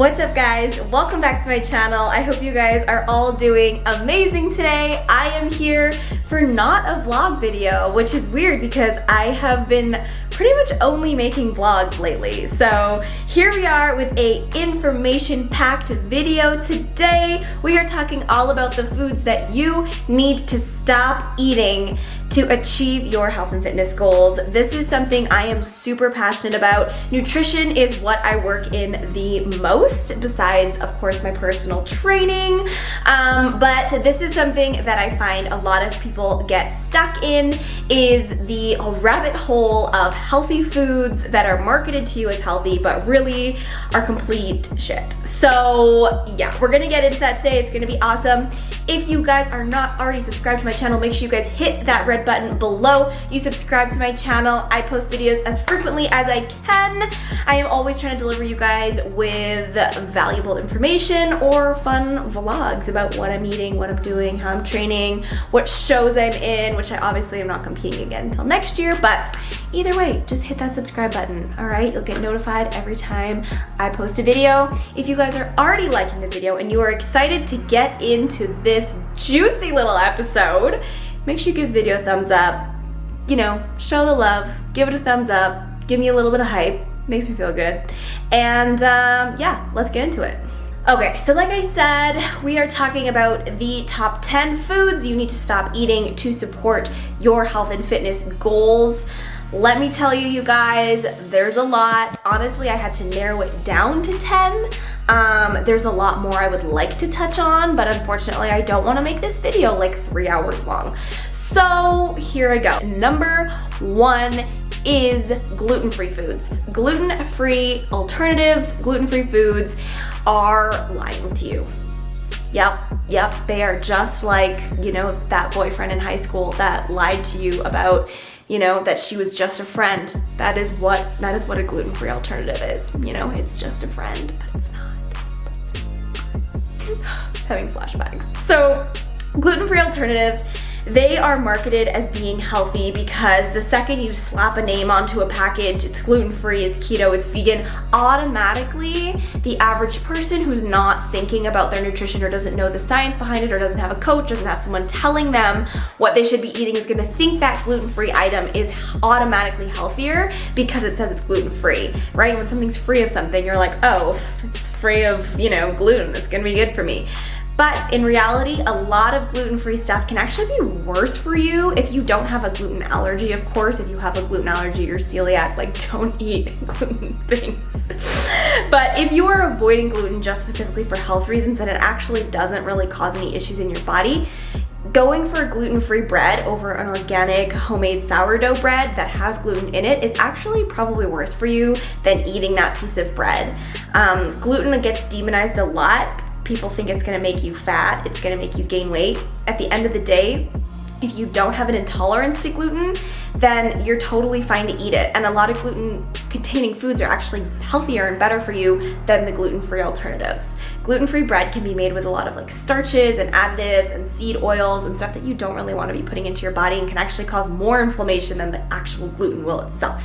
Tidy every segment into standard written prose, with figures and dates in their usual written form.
What's up guys? Welcome back to my channel. I hope you guys are all doing amazing today. I am here for not a vlog video, which is weird because I have been pretty much only making vlogs lately. So here we are with a information-packed video. Today we are talking all about the foods that you need to stop eating to achieve your health and fitness goals. This is something I am super passionate about. Nutrition is what I work in the most, besides of course my personal training. But this is something that I find a lot of people get stuck in, is the rabbit hole of healthy foods that are marketed to you as healthy but really are complete shit. So yeah, we're gonna get into that today. It's gonna be awesome. If you guys are not already subscribed to my channel, make sure you guys hit that red button below. You subscribe to my channel. I post videos as frequently as I can. I am always trying to deliver you guys with valuable information or fun vlogs about what I'm eating, what I'm doing, how I'm training, what shows I'm in, which I obviously am not competing again until next year, but either way, just hit that subscribe button, all right? You'll get notified every time I post a video. If you guys are already liking the video and you are excited to get into this juicy little episode, make sure you give the video a thumbs up. You know, show the love, give it a thumbs up, give me a little bit of hype, makes me feel good. And yeah, let's get into it. Okay, so like I said, we are talking about the top 10 foods you need to stop eating to support your health and fitness goals. Let me tell you, you guys, there's a lot. Honestly, I had to narrow it down to 10. There's a lot more I would like to touch on, but unfortunately I don't want to make this video like 3 hours long. So here I go. Number 1 is gluten-free foods. Gluten-free alternatives, gluten-free foods are lying to you. Yep, they are just like, you know, that boyfriend in high school that lied to you about, you know, that she was just a friend. That is what a gluten-free alternative is. You know, it's just a friend, but it's not. I'm just having flashbacks. So, gluten-free alternatives, they are marketed as being healthy because the second you slap a name onto a package, it's gluten-free, it's keto, it's vegan, automatically the average person who's not thinking about their nutrition or doesn't know the science behind it or doesn't have a coach, doesn't have someone telling them what they should be eating, is gonna think that gluten-free item is automatically healthier because it says it's gluten-free, right? When something's free of something, you're like, oh, it's free of, you know, gluten, it's gonna be good for me. But in reality, a lot of gluten-free stuff can actually be worse for you if you don't have a gluten allergy. Of course, if you have a gluten allergy, you're celiac, like don't eat gluten things. But if you are avoiding gluten just specifically for health reasons and it actually doesn't really cause any issues in your body, going for gluten-free bread over an organic homemade sourdough bread that has gluten in it is actually probably worse for you than eating that piece of bread. Gluten gets demonized a lot. People think it's gonna make you fat, it's gonna make you gain weight. At the end of the day, if you don't have an intolerance to gluten, then you're totally fine to eat it. And a lot of gluten-containing foods are actually healthier and better for you than the gluten-free alternatives. Gluten-free bread can be made with a lot of like starches and additives and seed oils and stuff that you don't really want to be putting into your body and can actually cause more inflammation than the actual gluten will itself.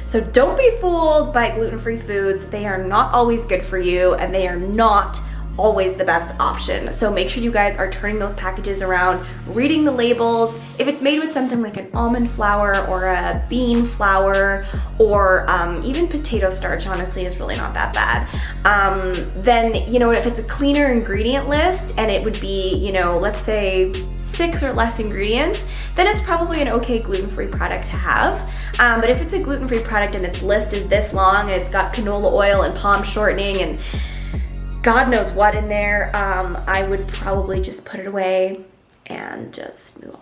So don't be fooled by gluten-free foods. They are not always good for you and they are not always the best option. So make sure you guys are turning those packages around, reading the labels. If it's made with something like an almond flour or a bean flour or even potato starch, honestly, is really not that bad. Then, you know, if it's a cleaner ingredient list and it would be, you know, let's say 6 or less ingredients, then it's probably an okay gluten-free product to have. But if it's a gluten-free product and its list is this long and it's got canola oil and palm shortening and God knows what in there, I would probably just put it away and just move on.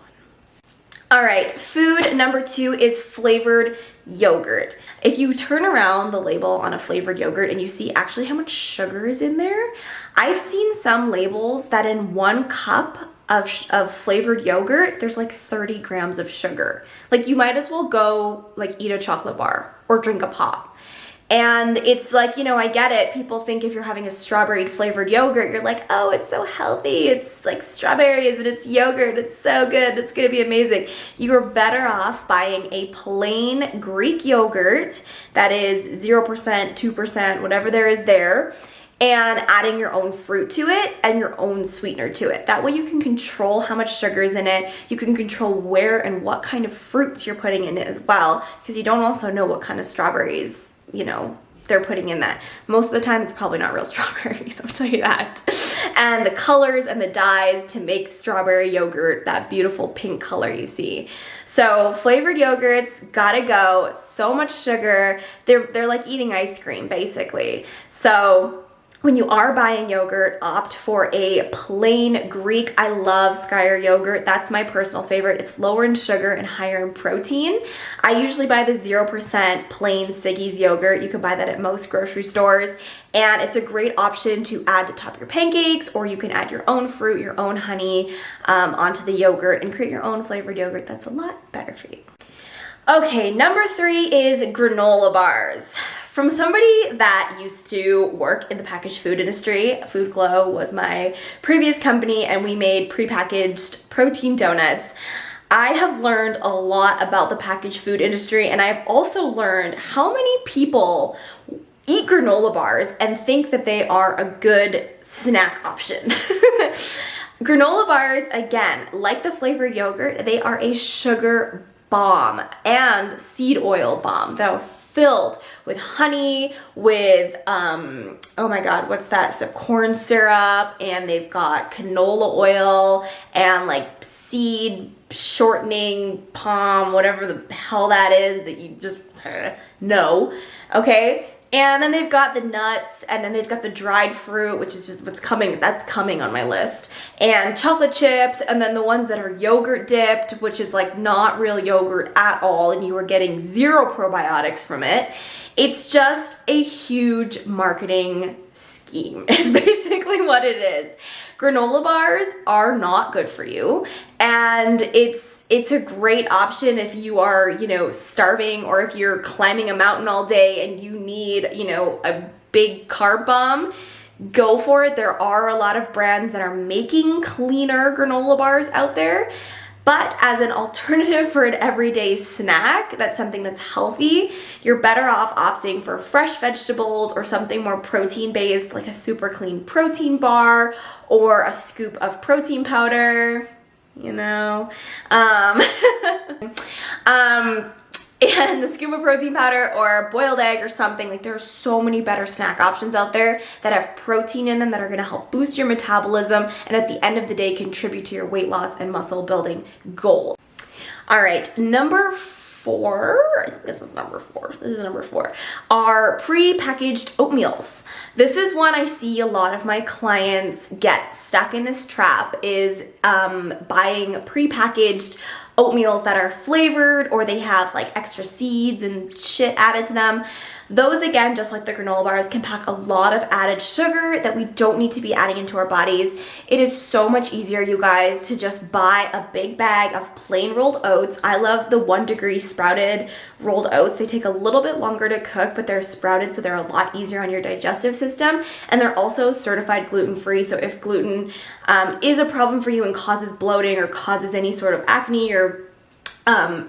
All right, food number 2 is flavored yogurt. If you turn around the label on a flavored yogurt and you see actually how much sugar is in there, I've seen some labels that in 1 cup of flavored yogurt, there's like 30 grams of sugar. Like you might as well go like eat a chocolate bar or drink a pop. And it's like, you know, I get it. People think if you're having a strawberry flavored yogurt, you're like, oh, it's so healthy. It's like strawberries and it's yogurt. It's so good. It's going to be amazing. You're better off buying a plain Greek yogurt that is 0%, 2%, whatever there is there, and adding your own fruit to it and your own sweetener to it. That way you can control how much sugar is in it. You can control where and what kind of fruits you're putting in it as well, because you don't also know what kind of strawberries, you know, they're putting in that. Most of the time it's probably not real strawberries, I'll tell you that. And the colors and the dyes to make strawberry yogurt that beautiful pink color you see. So flavored yogurts, gotta go. So much sugar. They're like eating ice cream basically. So when you are buying yogurt, opt for a plain Greek. I love Skyr yogurt. That's my personal favorite. It's lower in sugar and higher in protein. I usually buy the 0% plain Siggy's yogurt. You can buy that at most grocery stores. And it's a great option to add to top your pancakes, or you can add your own fruit, your own honey onto the yogurt and create your own flavored yogurt that's a lot better for you. Okay, number 3 is granola bars. From somebody that used to work in the packaged food industry, Food Glow was my previous company, and we made prepackaged protein donuts. I have learned a lot about the packaged food industry, and I've also learned how many people eat granola bars and think that they are a good snack option. Granola bars, again, like the flavored yogurt, they are a sugar bomb and seed oil bomb. They're filled with honey, with, oh my God, what's that stuff? Corn syrup, and they've got canola oil and like seed shortening palm, whatever the hell that is that you just know, okay? And then they've got the nuts, and then they've got the dried fruit, which is just what's coming, that's coming on my list. And chocolate chips, and then the ones that are yogurt dipped, which is like not real yogurt at all, and you are getting 0 probiotics from it. It's just a huge marketing scheme, is basically what it is. Granola bars are not good for you, and it's a great option if you are, you know, starving, or if you're climbing a mountain all day and you need, you know, a big carb bomb. Go for it. There are a lot of brands that are making cleaner granola bars out there. But as an alternative for an everyday snack, that's something that's healthy, you're better off opting for fresh vegetables or something more protein-based, like a super clean protein bar or a scoop of protein powder, you know. And the scoop of protein powder or a boiled egg or something. Like, there are so many better snack options out there that have protein in them that are going to help boost your metabolism and at the end of the day contribute to your weight loss and muscle building goals. All right, number 4, I think this is number 4. This is number 4, are pre-packaged oatmeals. This is one I see a lot of my clients get stuck in this trap, is buying pre-packaged oatmeals that are flavored, or they have like extra seeds and shit added to them. Those, again, just like the granola bars, can pack a lot of added sugar that we don't need to be adding into our bodies. It is so much easier, you guys, to just buy a big bag of plain rolled oats. I love the 1 Degree sprouted rolled oats. They take a little bit longer to cook, but they're sprouted, so they're a lot easier on your digestive system. And they're also certified gluten-free, so if gluten is a problem for you and causes bloating or causes any sort of acne or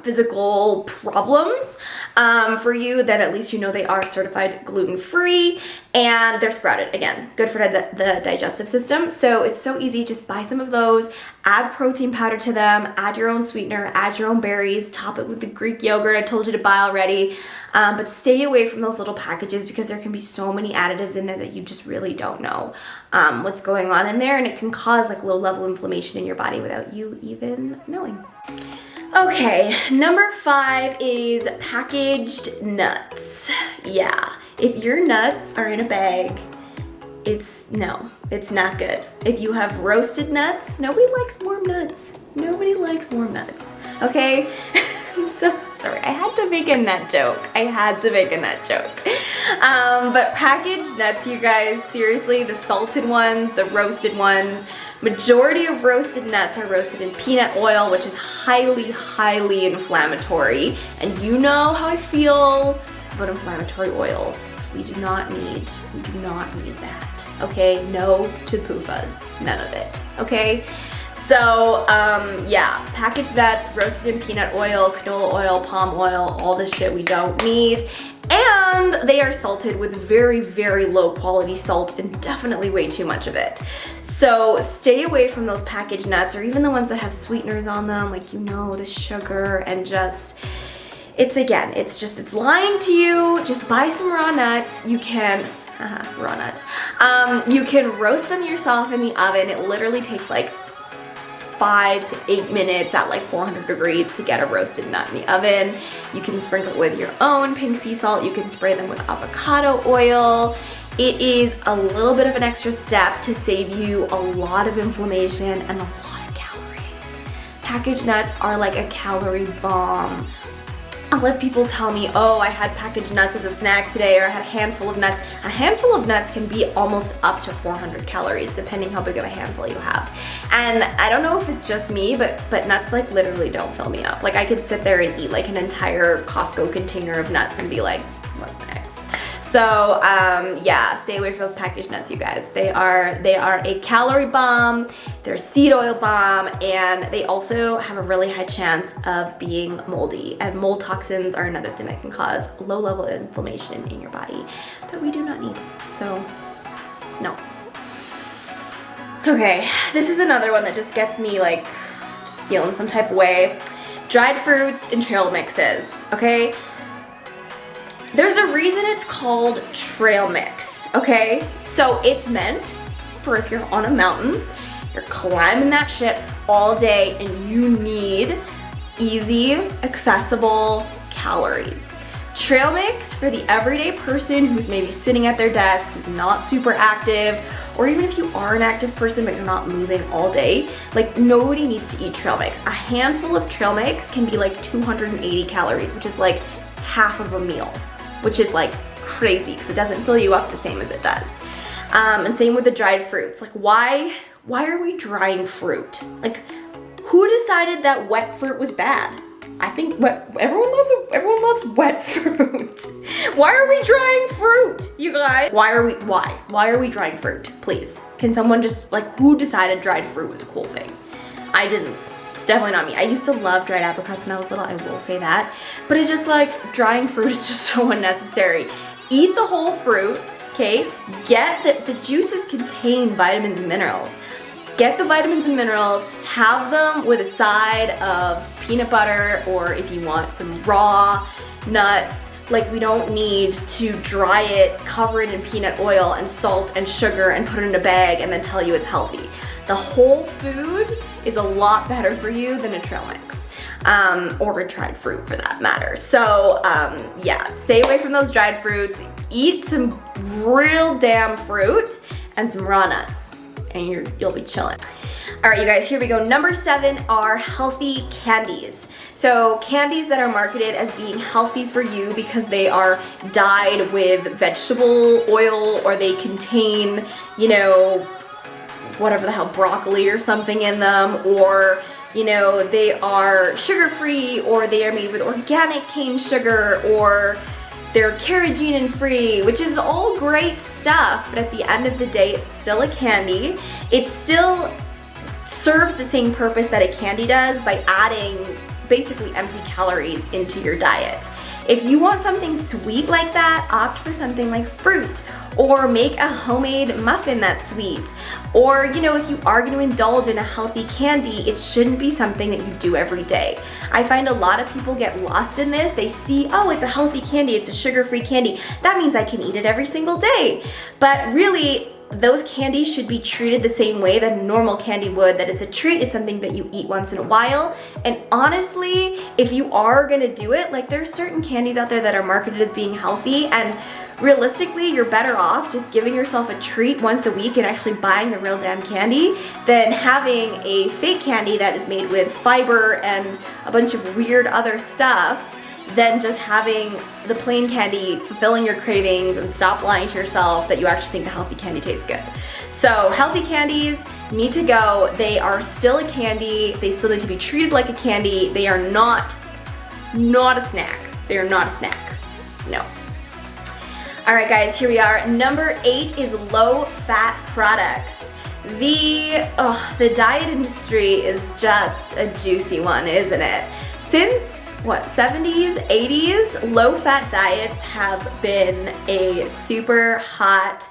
physical problems for you, then at least you know they are certified gluten-free, and they're sprouted. Again, good for the digestive system. So it's so easy. Just buy some of those, add protein powder to them, add your own sweetener, add your own berries, top it with the Greek yogurt I told you to buy already. But stay away from those little packages, because there can be so many additives in there that you just really don't know what's going on in there, and it can cause like low-level inflammation in your body without you even knowing. Okay, number 5 is packaged nuts. Yeah, if your nuts are in a bag, it's not good. If you have roasted nuts, nobody likes warm nuts. Nobody likes warm nuts, okay? So, sorry, I had to make a nut joke. But packaged nuts, you guys, seriously, the salted ones, the roasted ones, majority of roasted nuts are roasted in peanut oil, which is highly, highly inflammatory. And you know how I feel about inflammatory oils. We do not need that, okay? No to PUFAs, none of it, okay? So, yeah, packaged nuts, roasted in peanut oil, canola oil, palm oil, all the shit we don't need. And they are salted with very, very low quality salt and definitely way too much of it. So stay away from those packaged nuts or even the ones that have sweeteners on them, like the sugar, and just, it's lying to you. Just buy some raw nuts. You can, raw nuts. You can roast them yourself in the oven. It literally takes like 5 to 8 minutes at like 400 degrees to get a roasted nut in the oven. You can sprinkle it with your own pink sea salt. You can spray them with avocado oil. It is a little bit of an extra step to save you a lot of inflammation and a lot of calories. Packaged nuts are like a calorie bomb. I'll let people tell me, oh, I had packaged nuts as a snack today, or I had a handful of nuts. A handful of nuts can be almost up to 400 calories, depending how big of a handful you have. And I don't know if it's just me, but nuts like literally don't fill me up. Like I could sit there and eat like an entire Costco container of nuts and be like, what's next? So yeah, stay away from those packaged nuts, you guys. They are a calorie bomb, they're a seed oil bomb, and they also have a really high chance of being moldy. And mold toxins are another thing that can cause low level inflammation in your body that we do not need. So, no. Okay, this is another one that just gets me like, just feeling some type of way. Dried fruits and trail mixes, okay? There's a reason it's called trail mix, okay? So it's meant for if you're on a mountain, you're climbing that shit all day and you need easy, accessible calories. Trail mix for the everyday person who's maybe sitting at their desk, who's not super active, or even if you are an active person but you're not moving all day, like nobody needs to eat trail mix. A handful of trail mix can be like 280 calories, which is like half of a meal, which is like crazy because it doesn't fill you up the same as it does. And same with the dried fruits. Like why are we drying fruit? Like who decided that wet fruit was bad? I think everyone loves wet fruit. Why are we drying fruit, you guys? Why are we drying fruit? Please, can someone just like, who decided dried fruit was a cool thing? I didn't. It's definitely not me. I used to love dried apricots when I was little, I will say that. But it's just like, drying fruit is just so unnecessary. Eat the whole fruit, okay? Get the juices contain vitamins and minerals. Get the vitamins and minerals, have them with a side of peanut butter, or if you want some raw nuts. Like we don't need to dry it, cover it in peanut oil and salt and sugar and put it in a bag and then tell you it's healthy. The whole food is a lot better for you than a trail mix, or a dried fruit for that matter. So yeah, stay away from those dried fruits. Eat some real damn fruit and some raw nuts, and you'll be chilling. All right, you guys, here we go. Number 7 are healthy candies. So candies that are marketed as being healthy for you because they are dyed with vegetable oil, or they contain, whatever the hell, broccoli or something in them, or they are sugar-free, or they are made with organic cane sugar, or they're carrageenan-free, which is all great stuff, but at the end of the day, it's still a candy. It still serves the same purpose that a candy does by adding basically empty calories into your diet. If you want something sweet like that, opt for something like fruit, or make a homemade muffin that's sweet. Or, if you are going to indulge in a healthy candy, it shouldn't be something that you do every day. I find a lot of people get lost in this. They see, oh, it's a healthy candy, it's a sugar-free candy. That means I can eat it every single day. But really, those candies should be treated the same way that normal candy would, that it's a treat, it's something that you eat once in a while. And honestly, if you are gonna do it, like there's certain candies out there that are marketed as being healthy, and realistically, you're better off just giving yourself a treat once a week and actually buying the real damn candy than having a fake candy that is made with fiber and a bunch of weird other stuff, than just having the plain candy, fulfilling your cravings, and stop lying to yourself that you actually think the healthy candy tastes good. So healthy candies need to go. They are still a candy. They still need to be treated like a candy. They are not a snack. They are not a snack. No. All right, guys, here we are. Number 8 is low-fat products. The diet industry is just a juicy one, isn't it? Since what, 70s, 80s, low-fat diets have been a super hot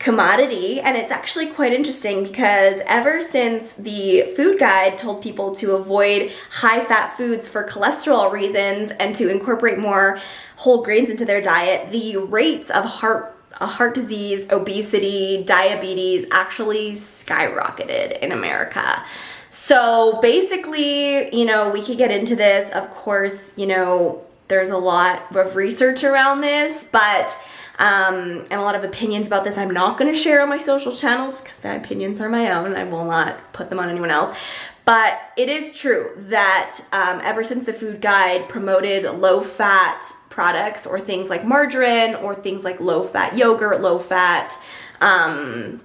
commodity, and it's actually quite interesting because ever since the food guide told people to avoid high-fat foods for cholesterol reasons and to incorporate more whole grains into their diet, the rates of heart disease, obesity, diabetes actually skyrocketed in America. So basically, you know, we could get into this. Of course, you know, there's a lot of research around this, but and a lot of opinions about this I'm not going to share on my social channels because the opinions are my own. I will not put them on anyone else. But it is true that ever since the food guide promoted low-fat products or things like margarine or things like low-fat yogurt, low-fat, oh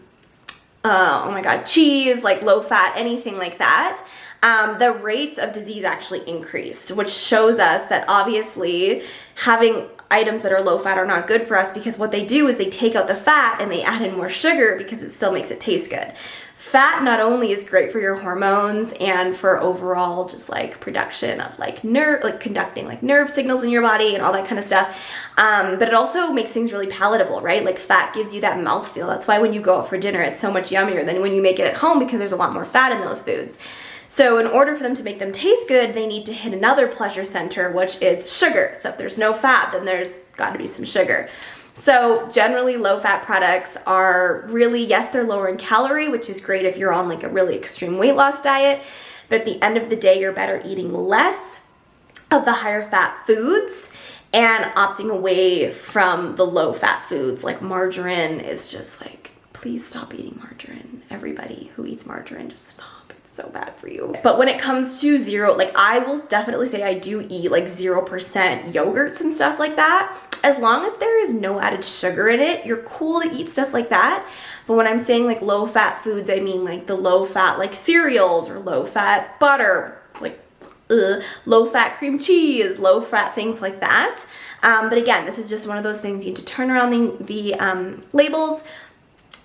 my God, cheese, like low-fat, anything like that, the rates of disease actually increased, which shows us that obviously having items that are low-fat are not good for us, because what they do is they take out the fat and they add in more sugar because it still makes it taste good. Fat not only is great for your hormones and for overall just like production of like conducting like nerve signals in your body and all that kind of stuff, but it also makes things really palatable, right? Like fat gives you that mouthfeel. That's why when you go out for dinner, it's so much yummier than when you make it at home, because there's a lot more fat in those foods. So in order for them to make them taste good, they need to hit another pleasure center, which is sugar. So if there's no fat, then there's got to be some sugar. So generally low-fat products are really, yes, they're lower in calorie, which is great if you're on like a really extreme weight loss diet. But at the end of the day, you're better eating less of the higher fat foods and opting away from the low-fat foods. Like margarine is just like, please stop eating margarine. Everybody who eats margarine, just stop. So bad for you. But when it comes to zero, like I will definitely say I do eat like 0% yogurts and stuff like that. As long as there is no added sugar in it, you're cool to eat stuff like that. But when I'm saying like low fat foods, I mean like the low fat like cereals or low fat butter, like low fat cream cheese, low fat things like that. But again, this is just one of those things you need to turn around the labels,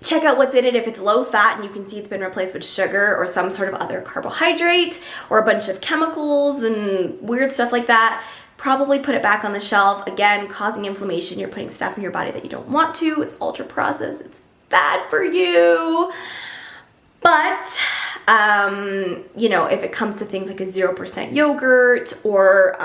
check out what's in it. If it's low fat and you can see it's been replaced with sugar or some sort of other carbohydrate or a bunch of chemicals and weird stuff like that, probably put it back on the shelf. Again, causing inflammation. You're putting stuff in your body that you don't want to. It's ultra processed. It's bad for you. But, you know, if it comes to things like a 0% yogurt or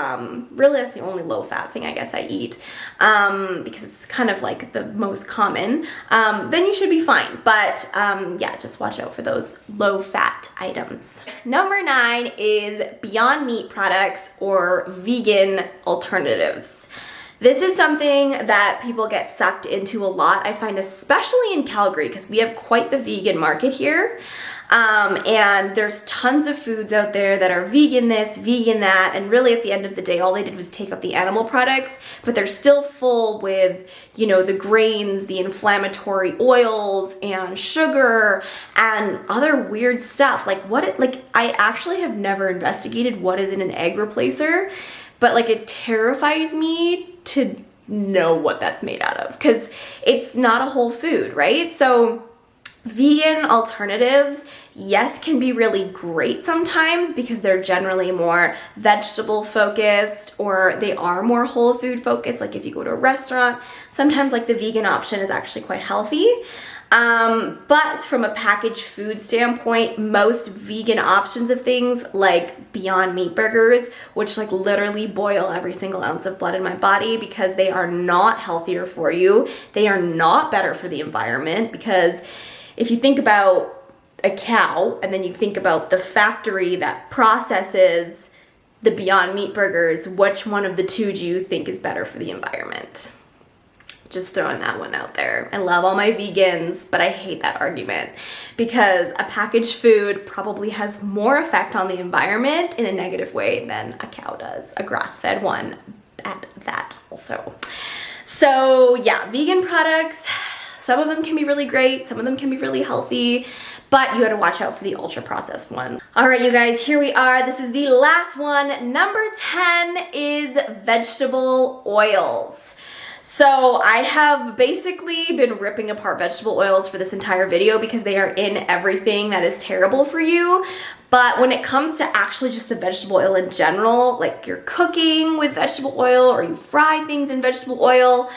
really that's the only low-fat thing I guess I eat because it's kind of like the most common, then you should be fine. But yeah, just watch out for those low-fat items. Number 9 is Beyond Meat products or vegan alternatives. This is something that people get sucked into a lot, I find, especially in Calgary, because we have quite the vegan market here. And there's tons of foods out there that are vegan this, vegan that, and really at the end of the day, all they did was take out the animal products, but they're still full with, you know, the grains, the inflammatory oils, and sugar, and other weird stuff. Like I actually have never investigated what is in an egg replacer, but like it terrifies me to know what that's made out of, because it's not a whole food, right? So vegan alternatives, yes, can be really great sometimes because they're generally more vegetable focused or they are more whole food focused. Like if you go to a restaurant, sometimes like the vegan option is actually quite healthy. But from a packaged food standpoint, most vegan options of things like Beyond Meat burgers, which like literally boil every single ounce of blood in my body because they are not healthier for you. They are not better for the environment, because if you think about a cow and then you think about the factory that processes the Beyond Meat burgers, which one of the two do you think is better for the environment? Just throwing that one out there. I love all my vegans, but I hate that argument because a packaged food probably has more effect on the environment in a negative way than a cow does, a grass-fed one at that also. So yeah, vegan products, some of them can be really great, some of them can be really healthy, but you gotta watch out for the ultra processed ones. All right, you guys, here we are. This is the last one. Number 10 is vegetable oils. So I have basically been ripping apart vegetable oils for this entire video because they are in everything that is terrible for you. But when it comes to actually just the vegetable oil in general, like you're cooking with vegetable oil or you fry things in vegetable oil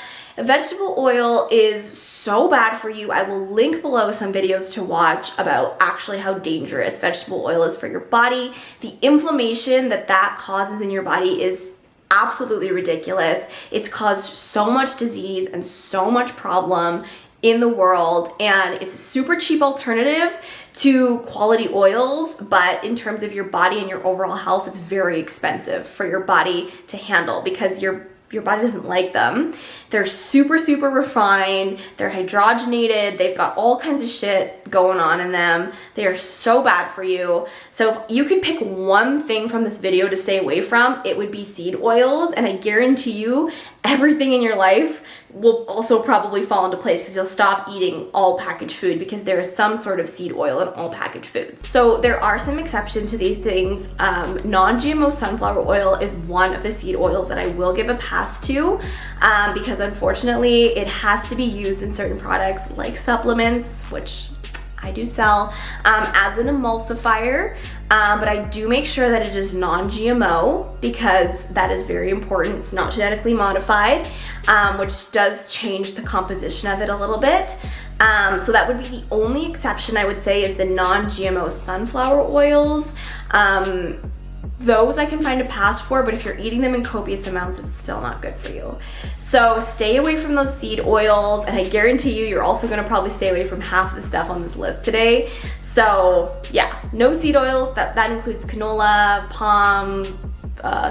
is so bad for you. I will link below some videos to watch about actually how dangerous vegetable oil is for your body. The inflammation that causes in your body is absolutely ridiculous. It's caused so much disease and so much problem in the world, and it's a super cheap alternative to quality oils, but in terms of your body and your overall health, it's very expensive for your body to handle because your body doesn't like them. They're super, super refined. They're hydrogenated. They've got all kinds of shit going on in them. They are so bad for you. So if you could pick one thing from this video to stay away from, it would be seed oils. And I guarantee you everything in your life will also probably fall into place because you'll stop eating all packaged food because there is some sort of seed oil in all packaged foods. So there are some exceptions to these things. Non-GMO sunflower oil is one of the seed oils that I will give a pass to because unfortunately it has to be used in certain products like supplements, which I do sell, as an emulsifier, but I do make sure that it is non-GMO because that is very important. It's not genetically modified, which does change the composition of it a little bit. So that would be the only exception I would say is the non-GMO sunflower oils. Those I can find a pass for, but if you're eating them in copious amounts, it's still not good for you. So stay away from those seed oils, and I guarantee you're also gonna probably stay away from half of the stuff on this list today. So yeah, no seed oils. That includes canola, palm,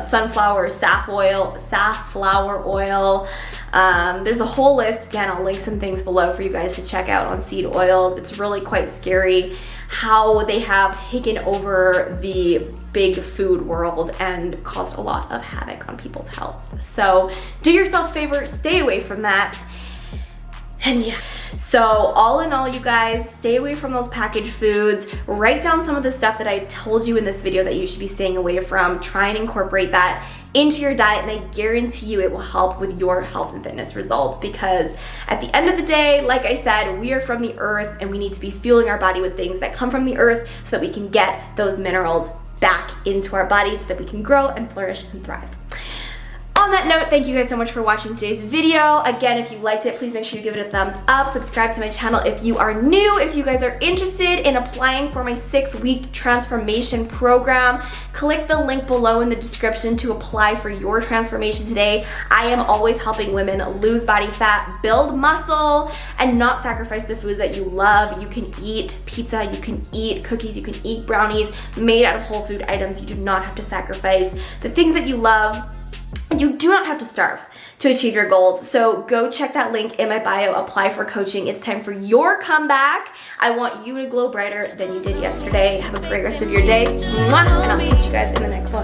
sunflower, safflower oil. There's a whole list. Again, I'll link some things below for you guys to check out on seed oils. It's really quite scary how they have taken over the big food world and caused a lot of havoc on people's health. So do yourself a favor, stay away from that. And yeah, so all in all, you guys, stay away from those packaged foods. Write down some of the stuff that I told you in this video that you should be staying away from. Try and incorporate that into your diet, and I guarantee you it will help with your health and fitness results because at the end of the day, like I said, we are from the earth and we need to be fueling our body with things that come from the earth so that we can get those minerals back into our bodies so that we can grow and flourish and thrive. On that note, thank you guys so much for watching today's video. Again, if you liked it, please make sure you give it a thumbs up. Subscribe to my channel if you are new. If you guys are interested in applying for my 6-week transformation program, click the link below in the description to apply for your transformation today. I am always helping women lose body fat, build muscle, and not sacrifice the foods that you love. You can eat pizza, you can eat cookies, you can eat brownies made out of whole food items. You do not have to sacrifice the things that you love. You do not have to starve to achieve your goals. So go check that link in my bio, apply for coaching. It's time for your comeback. I want you to glow brighter than you did yesterday. Have a great rest of your day. Mwah! And I'll catch you guys in the next one.